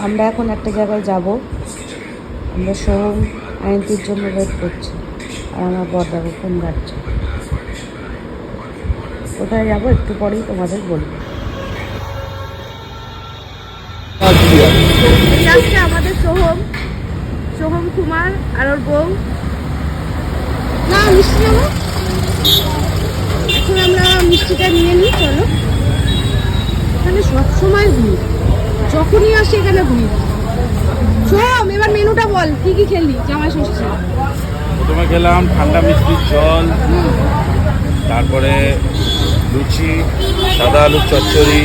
আমরা এখন একটা জায়গায় যাব। আমরা সোহম আয়ন্তীর জন্য ওয়েট করছি, আর আমার বড়দাকে ফোন যাচ্ছে। কোথায় যাবো একটু পরেই তোমাদের বলবো। আমাদের সোহম কুমার আর ওর বউ না মিষ্টি নেবো। এখন আমরা মিষ্টিটা নিয়ে নিই, চলো। এখানে সবসময় ভিড়, যখনই আসি এখানে ভিড়। সোহম, এবার মেনুটা বল, কি কি খেলি জামাই ষষ্ঠী? প্রথমে খেলাম ঠান্ডা মিষ্টির জল, তারপরে লুচি, সাদা আলুর চচ্চড়ি,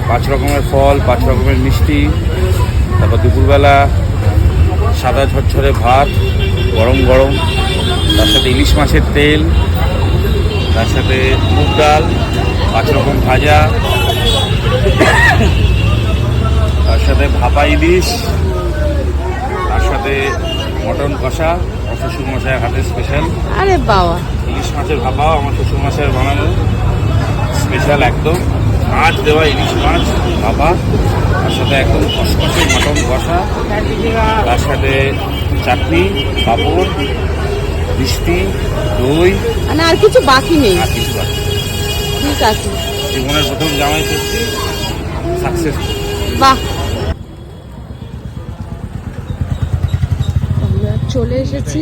5 রকমের ফল, 5 রকমের মিষ্টি। তারপর দুপুরবেলা সাদা ঝরঝরে ভাত গরম গরম, তার সাথে ইলিশ মাছের তেল, তার সাথে মুগ ডাল, 5 রকম ভাজা, তার সাথে ভাপা ইলিশ, তার সাথে মটন কষা, আমার শ্বশুরমশাইয়ের হাতে স্পেশাল। আরে বাবা, ইলিশ মাছের ভাপাও আমার শ্বশুরমশাইয়ের বানানো স্পেশাল, একদম মাছ দেওয়া ইলিশ মাছ ভাপা, তার সাথে একদম কষকষে মটন কষা, তার সাথে চাটনি, পাঁপড়, মিষ্টি, দই, মানে আর কিছু বাকি নেই। আর কিছু বাকি। ঠিক আছে, জীবনের প্রথম জামাই ষষ্ঠী সাকসেসফুল। বাহ। আমরা চলে এসেছি।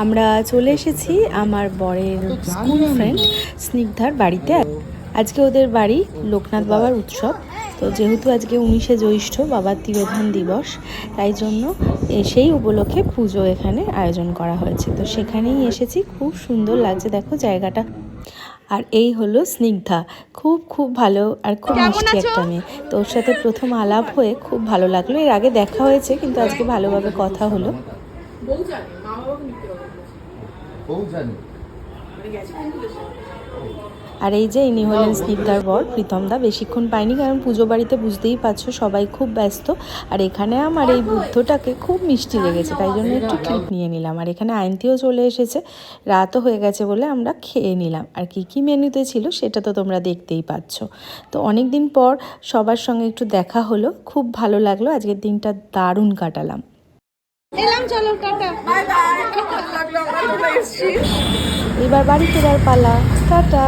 আমরা চলে এসেছি আমার বরের স্কুল ফ্রেন্ড স্নিগ্ধার বাড়িতে। আজকে ওদের বাড়ি লোকনাথ বাবার উৎসব, তো যেহেতু আজকে 19শে জ্যৈষ্ঠ বাবার তিরোধান দিবস, তাই জন্য সেই উপলক্ষে পুজো এখানে আয়োজন করা হয়েছে। তো সেখানেই এসেছি, খুব সুন্দর লাগছে দেখো জায়গাটা। আর এই হলো স্নিগ্ধা, খুব খুব ভালো আর খুব মিষ্টি একটা মেয়ে। তো ওর সাথে প্রথম আলাপ হয়ে খুব ভালো লাগলো। এর আগে দেখা হয়েছে, কিন্তু আজকে ভালোভাবে কথা হলো। আর এই যে ইনি হলেন স্নিগ্ধার বর প্রীতম দা। বেশিক্ষণ পাইনি, কারণ পুজো বাড়িতে বুঝতেই পারছো সবাই খুব ব্যস্ত। আর এখানে আমার এই বুদ্ধটাকে খুব মিষ্টি লেগেছে, তাই জন্য একটু ক্লিপ নিয়ে নিলাম। আর এখানে আয়ন্তীও চলে এসেছে, রাতও হয়ে গেছে বলে আমরা খেয়ে নিলাম। আর কি কি মেনুতে ছিল সেটা তো তোমরা দেখতেই পাচ্ছ। তো অনেক দিন পর সবার সঙ্গে একটু দেখা হলো, খুব ভালো লাগলো। আজকের দিনটা দারুণ কাটালাম। চলো টাটা, বাই বাই। এবার বাড়ি ফেরার পালা, টাটা।